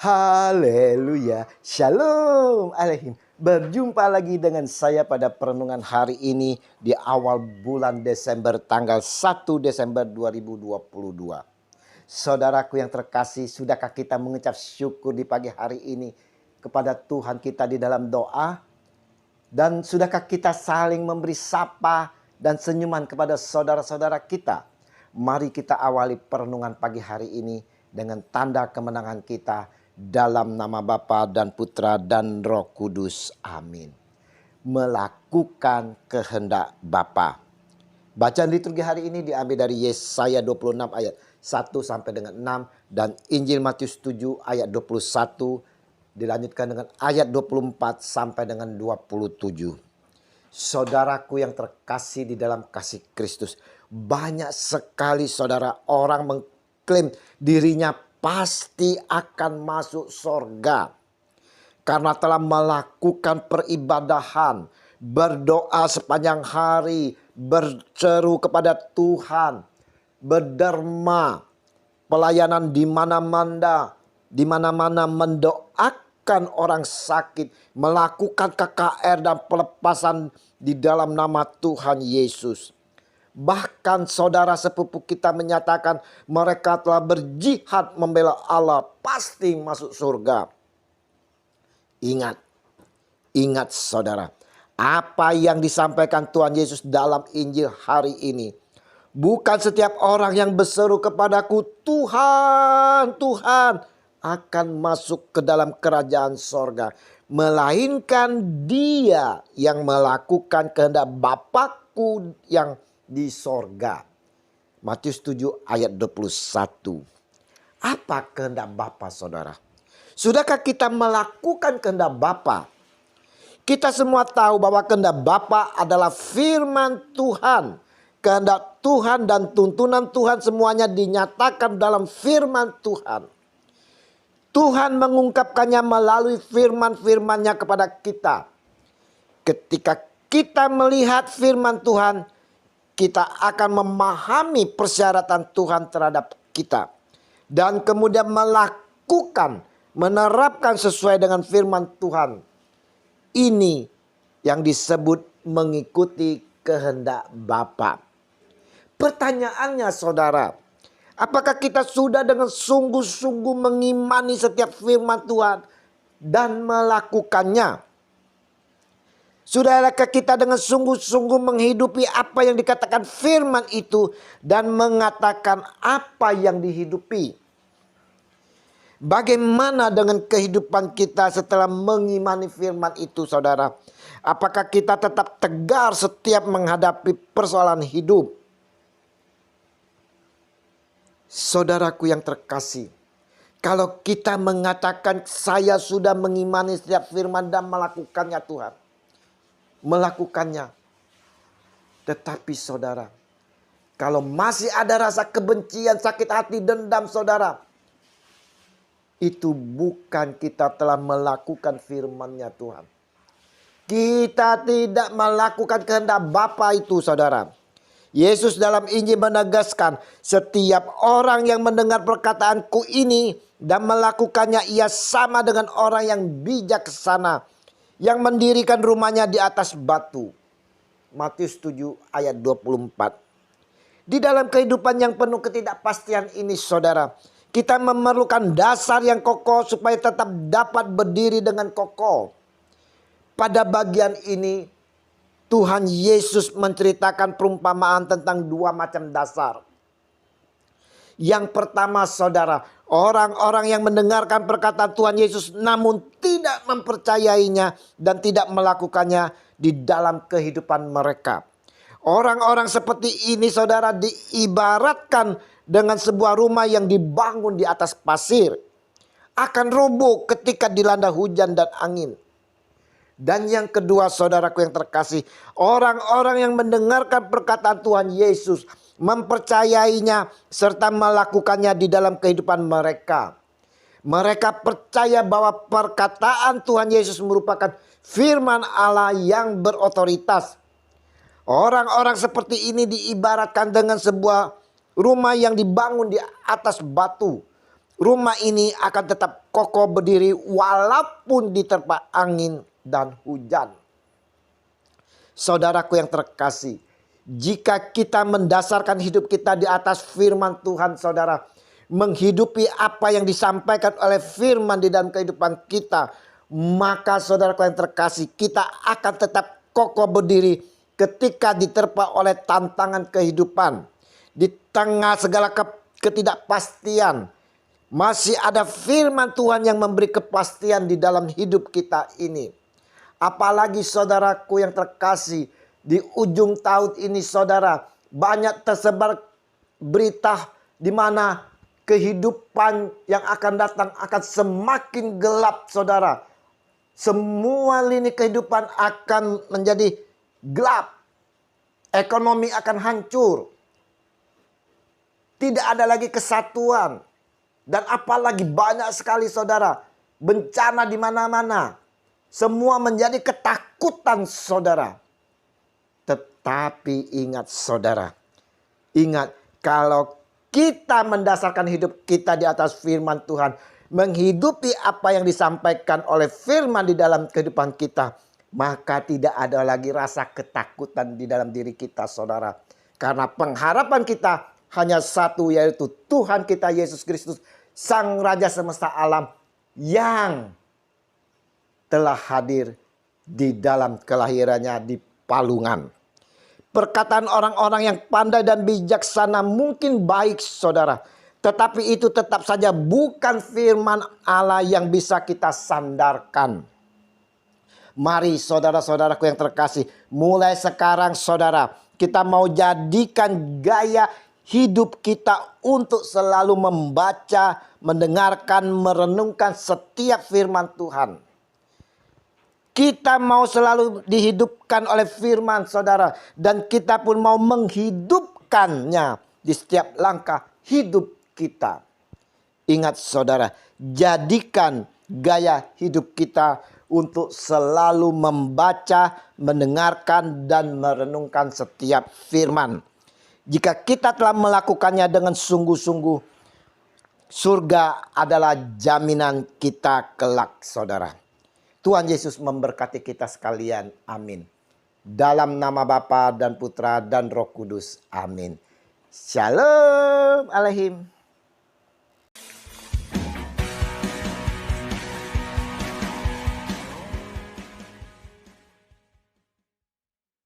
Haleluya, Shalom Aleihim. Berjumpa lagi dengan saya pada perenungan hari ini di awal bulan Desember tanggal 1 Desember 2022. Saudaraku yang terkasih, sudahkah kita mengucap syukur di pagi hari ini kepada Tuhan kita di dalam doa? Dan sudahkah kita saling memberi sapa dan senyuman kepada saudara-saudara kita? Mari kita awali perenungan pagi hari ini dengan tanda kemenangan kita dalam nama Bapa dan Putra dan Roh Kudus. Amin. Melakukan kehendak Bapa. Bacaan liturgi hari ini diambil dari Yesaya 26 ayat 1 sampai dengan 6 dan Injil Matius 7 ayat 21 dilanjutkan dengan ayat 24 sampai dengan 27. Saudaraku yang terkasih di dalam kasih Kristus, banyak sekali saudara orang mengklaim dirinya pasti akan masuk sorga karena telah melakukan peribadahan, berdoa sepanjang hari, berseru kepada Tuhan, berderma, pelayanan di mana-mana, mendoakan orang sakit, melakukan KKR dan pelepasan di dalam nama Tuhan Yesus. Bahkan saudara sepupu kita menyatakan mereka telah berjihad membela Allah, pasti masuk surga. Ingat saudara, apa yang disampaikan Tuhan Yesus dalam Injil hari ini. Bukan setiap orang yang berseru kepadaku, Tuhan, Tuhan, akan masuk ke dalam kerajaan sorga. Melainkan dia yang melakukan kehendak Bapakku yang di sorga. Matius 7 ayat 21. Apa kehendak Bapa saudara? Sudahkah kita melakukan kehendak Bapa? Kita semua tahu bahwa kehendak Bapa adalah firman Tuhan. Kehendak Tuhan dan tuntunan Tuhan semuanya dinyatakan dalam firman Tuhan. Tuhan mengungkapkannya melalui firman-firmannya kepada kita. Ketika kita melihat firman Tuhan, kita akan memahami persyaratan Tuhan terhadap kita. Dan kemudian menerapkan sesuai dengan firman Tuhan. Ini yang disebut mengikuti kehendak Bapa. Pertanyaannya saudara, apakah kita sudah dengan sungguh-sungguh mengimani setiap firman Tuhan dan melakukannya? Sudahkah kita dengan sungguh-sungguh menghidupi apa yang dikatakan firman itu dan mengatakan apa yang dihidupi? Bagaimana dengan kehidupan kita setelah mengimani firman itu saudara? Apakah kita tetap tegar setiap menghadapi persoalan hidup? Saudaraku yang terkasih, kalau kita mengatakan saya sudah mengimani setiap firman dan melakukannya Tuhan. Tetapi saudara, kalau masih ada rasa kebencian, sakit hati, dendam saudara, itu bukan kita telah melakukan firman-Nya Tuhan. Kita tidak melakukan kehendak Bapa itu saudara. Yesus dalam Injil menegaskan, setiap orang yang mendengar perkataanku ini dan melakukannya, ia sama dengan orang yang bijaksana yang mendirikan rumahnya di atas batu. Matius 7 ayat 24. Di dalam kehidupan yang penuh ketidakpastian ini saudara, kita memerlukan dasar yang kokoh supaya tetap dapat berdiri dengan kokoh. Pada bagian ini Tuhan Yesus menceritakan perumpamaan tentang dua macam dasar. Yang pertama saudara, orang-orang yang mendengarkan perkataan Tuhan Yesus namun tidak mempercayainya dan tidak melakukannya di dalam kehidupan mereka. Orang-orang seperti ini saudara diibaratkan dengan sebuah rumah yang dibangun di atas pasir. Akan roboh ketika dilanda hujan dan angin. Dan yang kedua saudaraku yang terkasih, orang-orang yang mendengarkan perkataan Tuhan Yesus, mempercayainya serta melakukannya di dalam kehidupan mereka. Mereka percaya bahwa perkataan Tuhan Yesus merupakan firman Allah yang berotoritas. Orang-orang seperti ini diibaratkan dengan sebuah rumah yang dibangun di atas batu. Rumah ini akan tetap kokoh berdiri walaupun diterpa angin dan hujan. Saudaraku yang terkasih, jika kita mendasarkan hidup kita di atas firman Tuhan, saudara, menghidupi apa yang disampaikan oleh firman di dalam kehidupan kita, maka saudaraku yang terkasih, kita akan tetap kokoh berdiri ketika diterpa oleh tantangan kehidupan. Di tengah segala ketidakpastian, masih ada firman Tuhan yang memberi kepastian di dalam hidup kita ini. Apalagi saudaraku yang terkasih, di ujung tahun ini saudara, banyak tersebar berita di mana kehidupan yang akan datang akan semakin gelap, saudara. Semua lini kehidupan akan menjadi gelap. Ekonomi akan hancur. Tidak ada lagi kesatuan. Dan apalagi banyak sekali saudara, bencana di mana-mana. Semua menjadi ketakutan saudara. Tetapi ingat saudara, ingat kalau kita mendasarkan hidup kita di atas firman Tuhan, menghidupi apa yang disampaikan oleh firman di dalam kehidupan kita, maka tidak ada lagi rasa ketakutan di dalam diri kita saudara. Karena pengharapan kita hanya satu, yaitu Tuhan kita Yesus Kristus, Sang Raja semesta alam yang telah hadir di dalam kelahirannya di palungan. Perkataan orang-orang yang pandai dan bijaksana mungkin baik saudara, tetapi itu tetap saja bukan firman Allah yang bisa kita sandarkan. Mari saudara-saudaraku yang terkasih, mulai sekarang saudara, kita mau jadikan gaya hidup kita untuk selalu membaca, mendengarkan, merenungkan setiap firman Tuhan. Kita mau selalu dihidupkan oleh firman saudara. Dan kita pun mau menghidupkannya di setiap langkah hidup kita. Ingat saudara, jadikan gaya hidup kita untuk selalu membaca, mendengarkan, dan merenungkan setiap firman. Jika kita telah melakukannya dengan sungguh-sungguh, surga adalah jaminan kita kelak saudara. Tuhan Yesus memberkati kita sekalian. Amin. Dalam nama Bapa dan Putra dan Roh Kudus. Amin. Shalom Aleihim.